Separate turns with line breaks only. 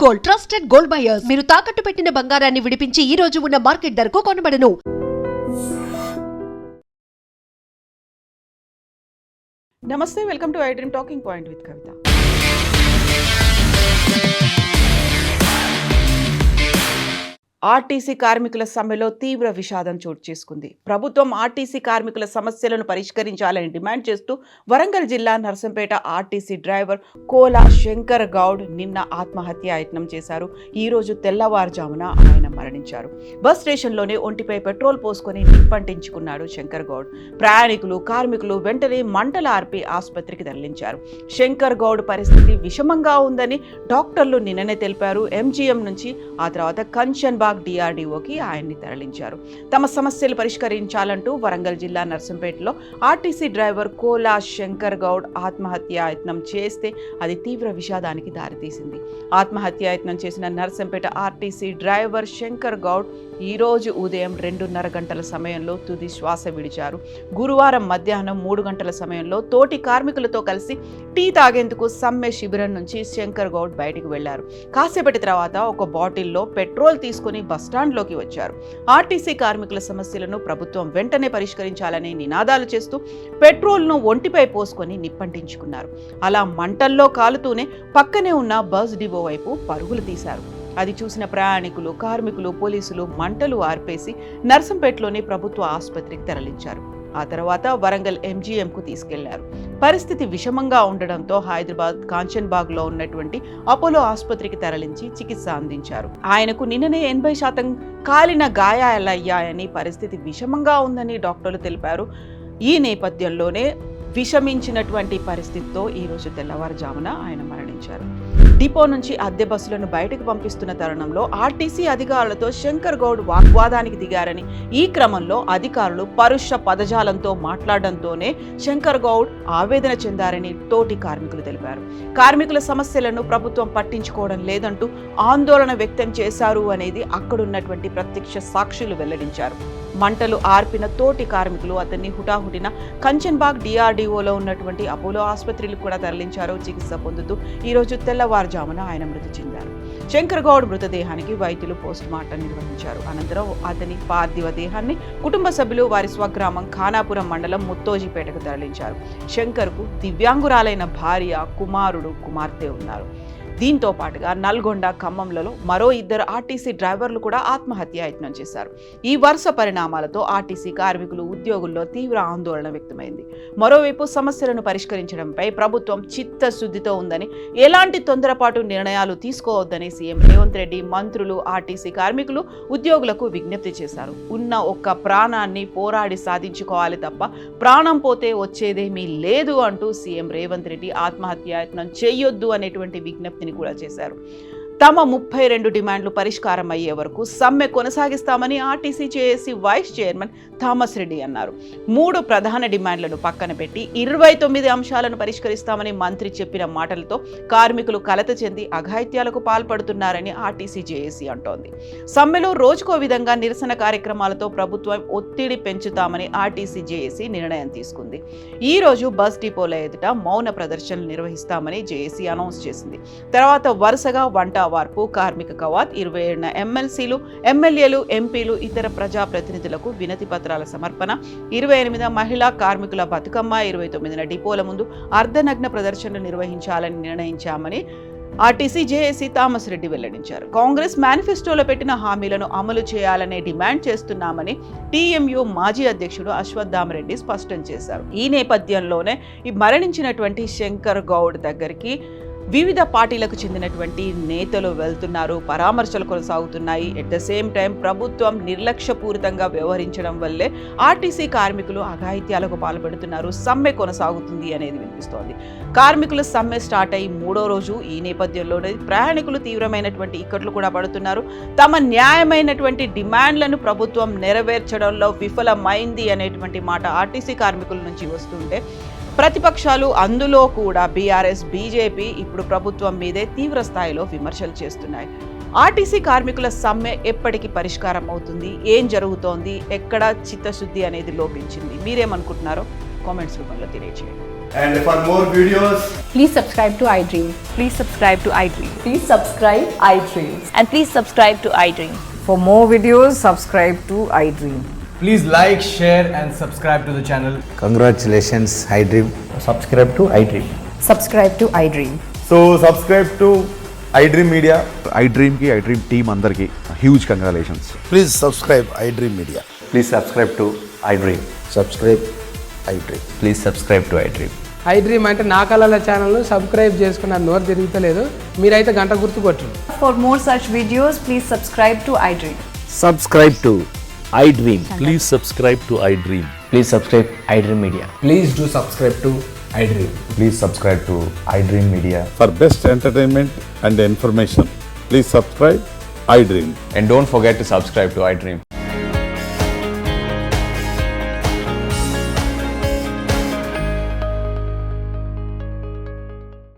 Gold, trusted gold buyers. మీరు తాకట్టు పెట్టిన బంగారాన్ని విడిపించి ఈ రోజు ఉన్న మార్కెట్ ధరకు కొనబడను.
నమస్తే, welcome to I dream talking point with Kavitha. RTC కార్మికుల సమ్మెలో తీవ్ర విషాదం చోటు చేసుకుంది. ప్రభుత్వం ఆర్టీసీ కార్మికుల సమస్యలను పరిష్కరించాలని డిమాండ్ చేస్తూ వరంగల్ జిల్లా నర్సంపేట ఆర్టీసీ డ్రైవర్ కోలా శంకర్ గౌడ్ నిన్న ఆత్మహత్య యత్నం చేశారు. ఈ రోజు తెల్లవారుజామున ఆయన మరణించారు. బస్ స్టేషన్లోనే ఒంటిపై పెట్రోల్ పోసుకొని నిప్పంటించుకున్నాడు శంకర్ గౌడ్. ప్రయాణికులు, కార్మికులు వెంటనే మంటలు ఆర్పి ఆసుపత్రికి తరలించారు. శంకర్ గౌడ్ పరిస్థితి విషమంగా ఉందని డాక్టర్లు నిన్ననే తెలిపారు. ఎంజీఎం నుంచి ఆ తర్వాత కంచన్బాగ్ డిఆర్డీఓకి ఆయన్ని తరలించారు. తమ సమస్యలు పరిష్కరించాలంటూ వరంగల్ జిల్లా నర్సంపేటలో ఆర్టీసీ డ్రైవర్ కోలా శంకర్ గౌడ్ ఆత్మహత్యాయత్నం చేస్తే అది తీవ్ర విషాదానికి దారితీసింది. ఆత్మహత్యాయత్నం చేసిన నర్సంపేట ఆర్టీసీ డ్రైవర్ శంకర్ గౌడ్ ఈ రోజు ఉదయం 2:30 గంటల సమయంలో తుది శ్వాస విడిచారు. గురువారం మధ్యాహ్నం 3 గంటల సమయంలో తోటి కార్మికులతో కలిసి టీ తాగేందుకు సమ్మె శిబిరం నుంచి శంకర్ గౌడ్ బయటికి వెళ్లారు. కాసేపటి తర్వాత ఒక బాటిల్లో పెట్రోల్ తీసుకుని బస్టాండ్లోకి వచ్చారు. ఆర్టీసీ కార్మికుల సమస్యలను ప్రభుత్వం వెంటనే పరిష్కరించాలని నినాదాలు చేస్తూ పెట్రోల్ను ఒంటిపై పోసుకొని నిప్పంటించుకున్నారు. అలా మంటల్లో కాలుతూనే పక్కనే ఉన్న బస్ డిపో వైపు పరుగులు తీశారు. అది చూసిన ప్రయాణికులు, కార్మికులు, పోలీసులు మంటలు ఆర్పేసి నర్సంపేటలోని ప్రభుత్వ ఆసుపత్రికి తరలించారు. ఆ తర్వాత వరంగల్ ఎంజీఎంకు తీసుకెళ్లారు. పరిస్థితి విషమంగా ఉండడంతో హైదరాబాద్ కాంచన్బాగ్లో ఉన్నటువంటి అపోలో ఆసుపత్రికి తరలించి చికిత్స అందించారు. ఆయనకు నిన్ననే 80% కాలిన గాయాలయ్యాయని, పరిస్థితి విషమంగా ఉందని డాక్టర్లు తెలిపారు. ఈ నేపథ్యంలోనే విషమించినటువంటి పరిస్థితితో ఈరోజు తెల్లవారుజామున ఆయన మరణించారు. డిపో నుంచి అద్దె బస్సులను బయటకు పంపిస్తున్న తరుణంలో ఆర్టీసీ అధికారులతో శంకర్ గౌడ్ వాగ్వాదానికి దిగారని, ఈ క్రమంలో అధికారులు పరుష పదజాలంతో మాట్లాడడంతోనే శంకర్ గౌడ్ ఆవేదన చెందారని తోటి కార్మికులు తెలిపారు. కార్మికుల సమస్యలను ప్రభుత్వం పట్టించుకోవడం లేదంటూ ఆందోళన వ్యక్తం చేశారు అనేది అక్కడున్నటువంటి ప్రత్యక్ష సాక్షులు వెల్లడించారు. మంటలు ఆర్పిన తోటి కార్మికులు అతన్ని హుటాహుటిన కంచన్బాగ్ డిఆర్డీఓలో ఉన్నటువంటి అపోలో ఆసుపత్రికి కూడా తరలించారు. చికిత్స పొందుతూ ఈరోజు తెల్లవారుజామున ఆయన మృతి చెందారు. శంకర్ గౌడ్ మృతదేహానికి వైద్యులు పోస్ట్ మార్టం నిర్వహించారు. అనంతరం అతని పార్థివ దేహాన్ని కుటుంబ సభ్యులు వారి స్వగ్రామం ఖానాపురం మండలం ముత్తోజిపేటకు తరలించారు. శంకర్కు దివ్యాంగురాలైన భార్య, కుమారుడు, కుమార్తె ఉన్నారు. దీంతో పాటుగా నల్గొండ, ఖమ్మంలలో మరో 2 ఆర్టీసీ డ్రైవర్లు కూడా ఆత్మహత్యాయత్నం చేశారు. ఈ వరుస పరిణామాలతో ఆర్టీసీ కార్మికులు, ఉద్యోగుల్లో తీవ్ర ఆందోళన వ్యక్తమైంది. మరోవైపు సమస్యలను పరిష్కరించడంపై ప్రభుత్వం చిత్తశుద్ధితో ఉందని, ఎలాంటి తొందరపాటు నిర్ణయాలు తీసుకోవద్దని సీఎం రేవంత్ రెడ్డి, మంత్రులు, ఆర్టీసీ కార్మికులు, ఉద్యోగులకు విజ్ఞప్తి చేశారు. ఉన్న ఒక్క ప్రాణాన్ని పోరాడి సాధించుకోవాలి తప్ప ప్రాణం పోతే వచ్చేదేమీ లేదు అంటూ సీఎం రేవంత్ రెడ్డి ఆత్మహత్యాయత్నం చేయొద్దు అనేటువంటి విజ్ఞప్తి కూడా చేశారు. తమ 32 డిమాండ్లు పరిష్కారం అయ్యే వరకు సమ్మె కొనసాగిస్తామని RTC JAC vice chairman Thomas Reddy అన్నారు. 3 ప్రధాన డిమాండ్లను పక్కన పెట్టి 29 అంశాలను పరిష్కరిస్తామని మంత్రి చెప్పిన మాటలతో కార్మికులు కలత చెంది అఘాయిత్యాలకు పాల్పడుతున్నారని ఆర్టీసీ జేఏసీ అంటోంది. సమ్మెలో రోజుకో విధంగా నిరసన కార్యక్రమాలతో ప్రభుత్వం ఒత్తిడి పెంచుతామని ఆర్టీసీ జేఏసీ నిర్ణయం తీసుకుంది. ఈ రోజు బస్ డిపోల ఎదుట మౌన ప్రదర్శనలు నిర్వహిస్తామని జేఏసీ అనౌన్స్ చేసింది. తర్వాత వరుసగా వంట వార్పు, కార్మిక కవాత్, 27 ఎమ్మెల్సీలు, ఎమ్మెల్యేలు, ఎంపీలు, ఇతర ప్రజాప్రతినిధులకు వినతి పత్రాల సమర్పణ, 28 మహిళా కార్మికుల బతుకమ్మ, 29 డిపోల ముందు అర్ధనగ్న ప్రదర్శనలు నిర్వహించాలని నిర్ణయించామని ఆర్టీసీ జేఏసీ థామస్ రెడ్డి వెల్లడించారు. కాంగ్రెస్ మేనిఫెస్టోలో పెట్టిన హామీలను అమలు చేయాలనే డిమాండ్ చేస్తున్నామని టీఎంయూ మాజీ అధ్యక్షుడు అశ్వత్థామరెడ్డి స్పష్టం చేశారు. ఈ నేపథ్యంలోనే ఈ మరణించినటువంటి శంకర్ గౌడ్ దగ్గరికి వివిధ పార్టీలకు చెందినటువంటి నేతలు వెళ్తున్నారు, పరామర్శలు కొనసాగుతున్నాయి. ఎట్ ద సేమ్ టైం ప్రభుత్వం నిర్లక్ష్యపూరితంగా వ్యవహరించడం వల్లే ఆర్టీసీ కార్మికులు అఘాయిత్యాలకు పాల్పడుతున్నారు, సమ్మె కొనసాగుతుంది అనేది వినిపిస్తోంది. కార్మికులు సమ్మె స్టార్ట్ అయ్యి 3వ రోజు. ఈ నేపథ్యంలోనే ప్రయాణికులు తీవ్రమైనటువంటి ఇక్కట్లు కూడా పడుతున్నారు. తమ న్యాయమైనటువంటి డిమాండ్లను ప్రభుత్వం నెరవేర్చడంలో విఫలమైంది అనేటువంటి మాట ఆర్టీసీ కార్మికుల నుంచి వస్తుంటే, ప్రతిపక్షాలు, అందులో కూడా బీఆర్ఎస్, బీజేపీ ఇప్పుడు ప్రభుత్వం మీదే తీవ్ర స్థాయిలో విమర్శలు చేస్తున్నాయి. ఆర్టీసీ కార్మికుల సమ్మె ఎప్పటికి పరిష్కారం అవుతుంది? ఏం జరుగుతోంది? ఎక్కడ చిత్తశుద్ధి అనేది లోపించింది? మీరేమనుకుంటున్నారో కామెంట్స్ రూపంలో తెలియజేయండి.
And for more videos,
Please subscribe to iDream.
Please subscribe to iDream.
Please subscribe iDreams.
And please subscribe to iDream.
For more videos, subscribe to iDream.
Please like, share and subscribe to the channel.
Congratulations, iDream.
subscribe to iDream.
Subscribe to iDream.
so subscribe to iDream Media.
iDream team అందరికి huge congratulations.
Please subscribe iDream Media.
Please subscribe to iDream.
Subscribe iDream.
Please subscribe to iDream.
iDream అంటే నా కళల ఛానల్ను subscribe చేసుకున్న నోరు తిరుగుతలేదు, మీరైతే గంట గుర్తు కొట్టండి.
For more such videos, please subscribe to iDream.
Subscribe to iDream.
Please subscribe to iDream.
Please subscribe iDream Media.
Please do subscribe to iDream.
Please subscribe to iDream Media.
For best entertainment and information, please subscribe iDream.
And don't forget to subscribe to iDream.